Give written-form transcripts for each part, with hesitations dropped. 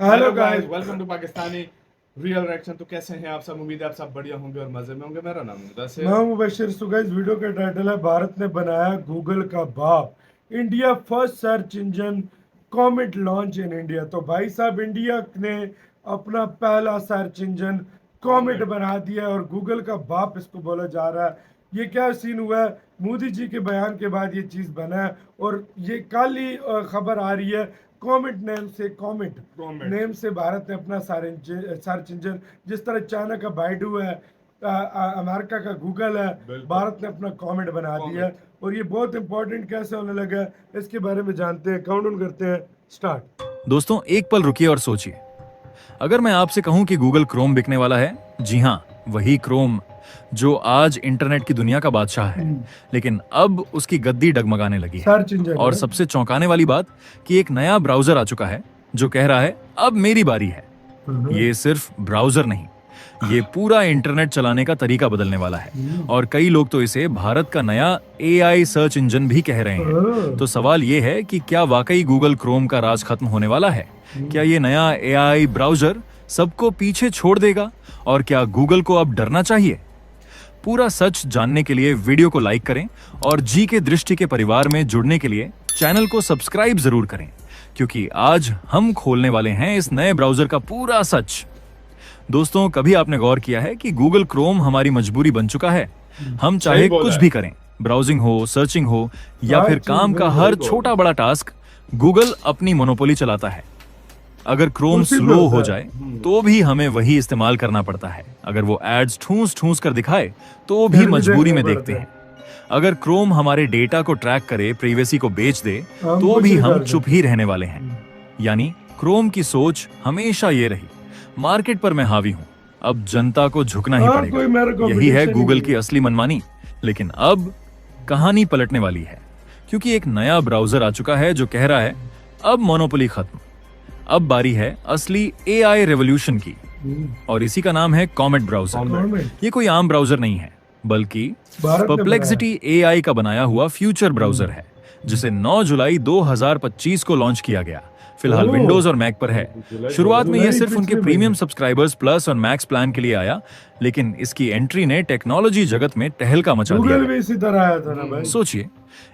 Hello guys, welcome to Pakistani real reaction. तो कैसे हैं आप सब? उम्मीद है आप सब बढ़िया होंगे और मजे में होंगे। मेरा नाम मुदस्सिर मैं हूं मुबशिर। सो गाइस, वीडियो का टाइटल है भारत ने बनाया गूगल का बाप, India first search engine comet launch in India. तो भाई साहब, इंडिया ने अपना पहला सर्च इंजन कॉमेट बना दिया और गूगल का बाप इसको बोला जा रहा है। ये क्या सीन हुआ है? मोदी जी के बयान के बाद ये चीज बना है और ये कल ही खबर आ रही है। कॉमेट नेम से भारत ने अपना सर्च इंजन, जिस तरह चाइना का बाइडू है, अमेरिका का गूगल है, भारत ने अपना कॉमेट बना दिया है। और ये बहुत इंपॉर्टेंट कैसे होने लगा है, इसके बारे में जानते हैं। काउंटडाउन करते हैं, स्टार्ट। दोस्तों, एक पल रुकिए और सोचिए। अगर मैं आपसे कहूं कि गूगल क्रोम बिकने वाला है, जी हां, वही क्रोम जो आज इंटरनेट की दुनिया का बादशाह है, लेकिन अब उसकी गद्दी डगमगाने लगी है। सर्च इंजन और है। सबसे चौंकाने वाली बात कि एक नया ब्राउजर आ चुका है जो कह रहा है अब मेरी बारी है। ये सिर्फ ब्राउजर नहीं, ये पूरा इंटरनेट चलाने का तरीका बदलने वाला है। और कई लोग तो इसे भारत का नया एआई सर्च इंजन भी कह रहे हैं। तो सवाल ये है कि क्या वाकई गूगल क्रोम का राज खत्म होने वाला है? क्या ये नया एआई ब्राउजर सबको पीछे छोड़ देगा? और क्या गूगल को अब डरना चाहिए? पूरा सच जानने के लिए वीडियो को लाइक करें और जी के दृष्टि के परिवार में जुड़ने के लिए चैनल को सब्सक्राइब जरूर करें, क्योंकि आज हम खोलने वाले हैं इस नए ब्राउजर का पूरा सच। दोस्तों, कभी आपने गौर किया है कि गूगल क्रोम हमारी मजबूरी बन चुका है? हम चाहे कुछ भी करें, ब्राउजिंग हो, सर्चिंग हो या फिर काम का हर छोटा बड़ा टास्क, गूगल अपनी मोनोपोली चलाता है। अगर क्रोम स्लो हो जाए तो भी हमें वही इस्तेमाल करना पड़ता है। अगर वो एड्स ठूंस ठूंस कर दिखाए तो भी मजबूरी में देखते हैं। अगर क्रोम हमारे डेटा को ट्रैक करे, प्राइवेसी को बेच दे, तो भी हम चुप ही रहने वाले हैं। यानी क्रोम की सोच हमेशा ये रही, मार्केट पर मैं हावी हूं, अब जनता को झुकना ही पड़ेगा। यही है गूगल की असली मनमानी। लेकिन अब कहानी पलटने वाली है, क्योंकि एक नया ब्राउजर आ चुका है जो कह रहा है अब मोनोपोली खत्म, अब बारी है असली एआई रेवोल्यूशन की। और इसी का नाम है कॉमेट ब्राउजर। ये कोई आम ब्राउजर नहीं है, बल्कि परप्लेक्सिटी एआई का बनाया हुआ फ्यूचर ब्राउजर है, जिसे 9 जुलाई 2025 को लॉन्च किया गया। फिलहाल विंडोज और मैक पर है। शुरुआत में यह सिर्फ उनके प्रीमियम सब्सक्राइबर्स प्लस और मैक्स प्लान के लिए आया, लेकिन इसकी एंट्री ने टेक्नोलॉजी जगत में तहलका मचा दिया। गूगल भी इसी तरह आया था ना भाई। सोचिए,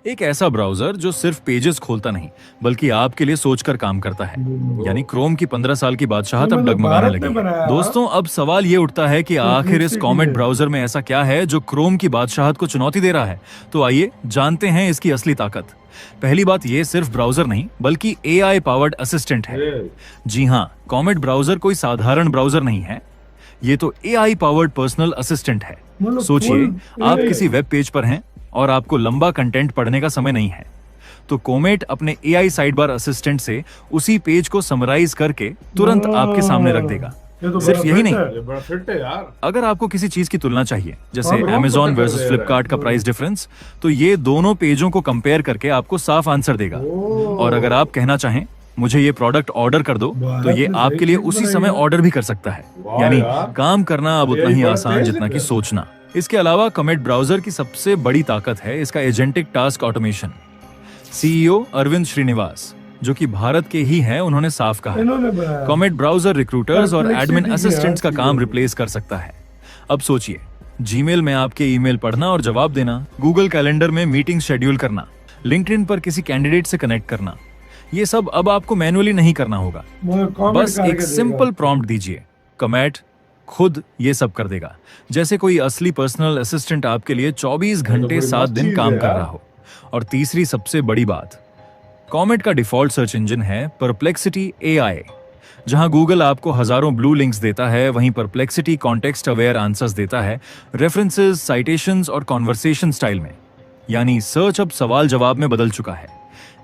एक ऐसा ब्राउजर जो सिर्फ पेजेस खोलता नहीं, बल्कि आपके लिए सोचकर काम करता है। यानी क्रोम की 15 साल की बादशाहत अब डगमगाने लगी है। दोस्तों, अब सवाल ये उठता है कि आखिर इस कॉमेट ब्राउजर में ऐसा क्या है जो क्रोम की बादशाहत को चुनौती दे रहा है? तो आइए जानते हैं इसकी असली ताकत। पहली बात, ये सिर्फ ब्राउजर नहीं बल्कि एआई पावर्ड असिस्टेंट है। जी हां, कॉमेट ब्राउजर कोई साधारण ब्राउजर नहीं है, ये तो एआई पावर्ड पर्सनल असिस्टेंट है। सोचिए, आप किसी वेब पेज पर हैं और आपको लंबा कंटेंट पढ़ने का समय नहीं है, तो कोमेट अपने एआई साइड बार असिस्टेंट से उसी पेज को समराइज करके तुरंत आपके सामने रख देगा। सिर्फ यही नहीं, ये बड़ा फिट है यार। अगर आपको किसी चीज की तुलना चाहिए, जैसे Amazon वर्सेस फ्लिपकार्ट का प्राइस डिफरेंस, तो ये दोनों पेजों को कंपेयर करके आपको साफ आंसर देगा। और अगर आप कहना चाहें मुझे ये प्रोडक्ट ऑर्डर कर दो, तो ये आपके लिए उसी समय ऑर्डर भी कर सकता है। यानी काम करना अब उतना ही आसान जितना कि सोचना। इसके अलावा कॉमेट ब्राउजर की सबसे बड़ी ताकत है इसका agentic task automation. CEO Arvind Srinivas, जो कि भारत के ही हैं, उन्होंने साफ कहा कॉमेट ब्राउजर रिक्रूटर्स और एडमिन असिस्टेंट्स का काम रिप्लेस कर सकता है। अब सोचिए, जीमेल में आपके ईमेल पढ़ना और जवाब देना, गूगल कैलेंडर में मीटिंग शेड्यूल करना, लिंक्डइन पर किसी कैंडिडेट से कनेक्ट करना, ये सब अब आपको मैनुअली नहीं करना होगा। बस एक सिंपल प्रॉम्प्ट दीजिए, कॉमेट खुद ये सब कर देगा, जैसे कोई असली पर्सनल असिस्टेंट आपके लिए 24 घंटे 7 दिन काम कर रहा हो। और तीसरी सबसे बड़ी बात, कॉमेट का डिफॉल्ट सर्च इंजन है परप्लेक्सिटी एआई। जहां गूगल आपको हजारों ब्लू लिंक्स देता है, वहीं परप्लेक्सिटी कॉन्टेक्स्ट अवेयर आंसर्स देता है, रेफरेंसेस, साइटेशंस और कॉन्वर्सेशन स्टाइल में। यानी सर्च अब सवाल जवाब में बदल चुका है।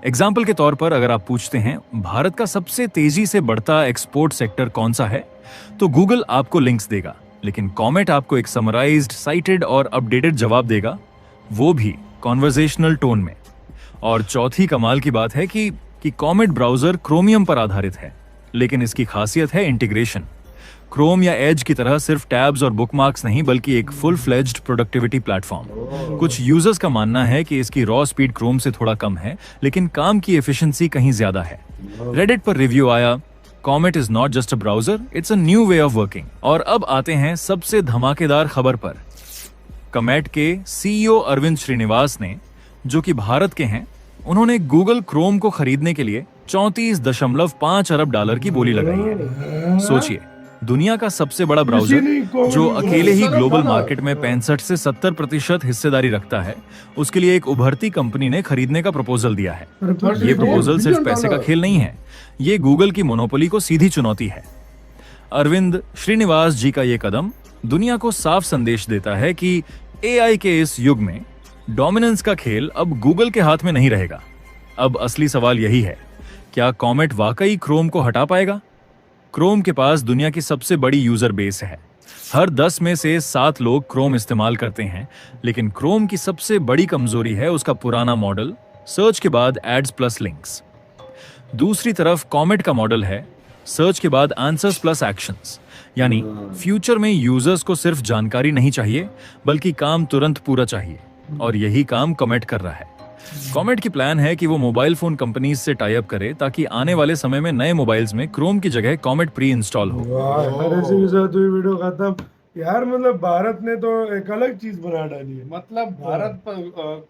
एग्जाम्पल के तौर पर अगर आप पूछते हैं भारत का सबसे तेजी से बढ़ता एक्सपोर्ट सेक्टर कौन सा है, तो गूगल आपको लिंक्स देगा, लेकिन कॉमेट आपको एक समराइज्ड, साइटेड और अपडेटेड जवाब देगा, वो भी कॉन्वर्सेशनल टोन में। और चौथी कमाल की बात है कि कॉमेट ब्राउजर क्रोमियम पर आधारित है, लेकिन इसकी खासियत है इंटीग्रेशन। क्रोम या एज की तरह सिर्फ टैब्स और बुकमार्क्स नहीं, बल्कि एक फुल फ्लेज्ड प्रोडक्टिविटी प्लेटफॉर्म। कुछ यूजर्स का मानना है कि इसकी रॉ स्पीड क्रोम से थोड़ा कम है, लेकिन काम की एफिशिएंसी कहीं ज्यादा है। रेडिट पर रिव्यू आया, comet is not just a browser, it's a new way of working. और अब आते हैं सबसे धमाकेदार खबर पर। कॉमेट के सीईओ अरविंद श्रीनिवास ने, जो कि भारत के हैं, उन्होंने गूगल क्रोम को खरीदने के लिए 34.5 अरब डॉलर की बोली लगाई है। सोचिए, दुनिया का सबसे बड़ा ब्राउजर जो अकेले ही ग्लोबल मार्केट में 65 से 70% हिस्सेदारी रखता है, उसके लिए एक उभरती कंपनी ने खरीदने का प्रपोजल दिया है। ये प्रपोजल सिर्फ पैसे का खेल नहीं है, ये गूगल की मोनोपोली को सीधी चुनौती है। अरविंद श्रीनिवास जी का ये कदम दुनिया को साफ संदेश देता है कि एआई के इस युग में डोमिनेंस का खेल अब गूगल के हाथ में नहीं रहेगा। अब असली सवाल यही है, क्या कॉमेट वाकई क्रोम को हटा पाएगा? क्रोम के पास दुनिया की सबसे बड़ी यूजर बेस है। हर 10 में से 7 लोग क्रोम इस्तेमाल करते हैं, लेकिन क्रोम की सबसे बड़ी कमजोरी है उसका पुराना मॉडल, सर्च के बाद एड्स प्लस लिंक्स। दूसरी तरफ कॉमेट का मॉडल है सर्च के बाद आंसर्स प्लस एक्शंस, यानी फ्यूचर में यूजर्स को सिर्फ जानकारी नहीं चाहिए, बल्कि काम तुरंत पूरा चाहिए, और यही काम कॉमेट कर रहा है। कॉमेट की प्लान है कि वो मोबाइल फोन कंपनीज से टाई अप करे ताकि आने वाले समय में नए मोबाइल्स में क्रोम की जगह कॉमेट प्री इंस्टॉल हो। वाह यार, ऐसे के साथ हुई वीडियो खत्म यार। मतलब भारत ने तो एक अलग चीज बना डाली है। मतलब भारत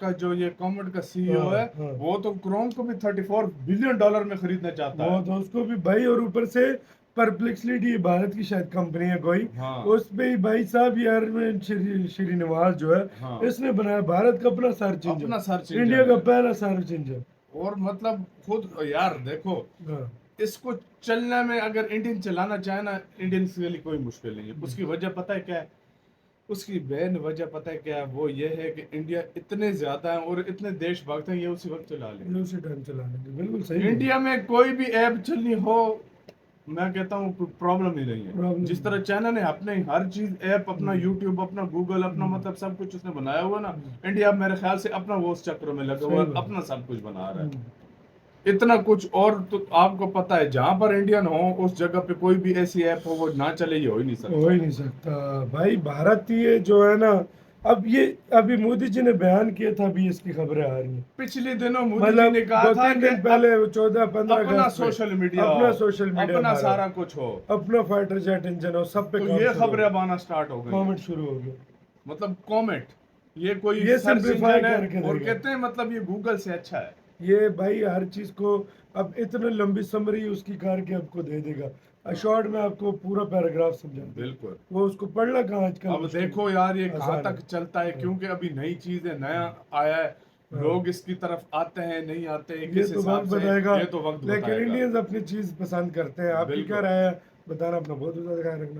का जो ये कॉमेट का सीईओ है, हाँ। वो तो क्रोम को भी 34 बिलियन डॉलर में खरीदना चाहता वो है। तो उसको भी भाई, और ऊपर से परप्लेक्सिटी भारत की शायद कंपनी है कोई, हाँ। उस पे ही भाई साहब यार श्रीनिवास जो है, हाँ। इसने बनाया भारत का अपना सर्च अपना इंजन, सर्च इंडिया इंजन का है। पहला सर्च इंजन। और मतलब खुद यार देखो, हाँ। इसको चलने में अगर इंडियन चलाना चाहे ना, इंडियन के लिए कोई मुश्किल नहीं है। उसकी वजह पता है क्या है? उसकी मेन वजह पता है क्या है? वो ये है कि इंडिया इतने ज्यादा है और इतने देश भागते हैं, ये उसी वक्त चला ले। ये उसी टाइम चलाने की बिल्कुल सही है। इंडिया में कोई भी ऐप चलनी हो, मैं कहता हूँ कोई प्रॉब्लम ही नहीं है। Problem जिस तरह चाइना ने अपने हर चीज ऐप, अपना यूट्यूब, अपना गूगल, अपना मतलब सब कुछ उसने बनाया हुआ ना, इंडिया मेरे ख्याल से अपना वो उस चक्र में लगा हुआ है, सही बात। अपना सब कुछ बना रहा है। इतना कुछ, और तो आपको पता है जहां पर इंडियन हो उस जगह पे कोई भी ऐसी ऐप हो वो ना चले, ये हो ही नहीं सकता। हो ही नहीं सकता भाई। भारत ये जो है ना, अब ये अभी मोदी जी ने बयान किया था, अभी इसकी खबरें आ रही हैं। पिछले दिनों मोदी जी मतलब ने कहा था 2-3 कि दिन पहले 14-15 अपना अगस्त पे सोशल मीडिया अपना हो, सोशल मीडिया अपना हमारा, सारा कुछ हो, अपना फाइटर जेट इंजन हो, सब पे तो काम ये शुरू खबरें हो अब आना स्टार्ट हो गई। कॉमेंट शुरू हो गया। मतलब कॉमेट ये कोई ये सर्च simplify इंजन करके है, और देगा। कहते हैं मतलब ये गूगल से अच्छा है। ये भाई हर चीज को अब इतने लंबी समरी उसकी करके आपको दे देगा, शॉर्ट में आपको पूरा पैराग्राफ समझा देगा। बिल्कुल। वो उसको पढ़ना कहाँ आजकल अब मुश्किल देखो यार ये कहाँ आसान है। तक चलता है, क्योंकि अभी नई चीज है, नया आया है, लोग इसकी तरफ आते हैं नहीं आते हैं, ये किस तो हिसाब वक्त से, बताएगा, ये तो वक्त लेकिन बताएगा। इंडियंस अपनी चीज पसंद करते हैं। आपकी बिल्कुल। क्या राय है बताना, अपना बहुत ज्यादा ख्याल रखना।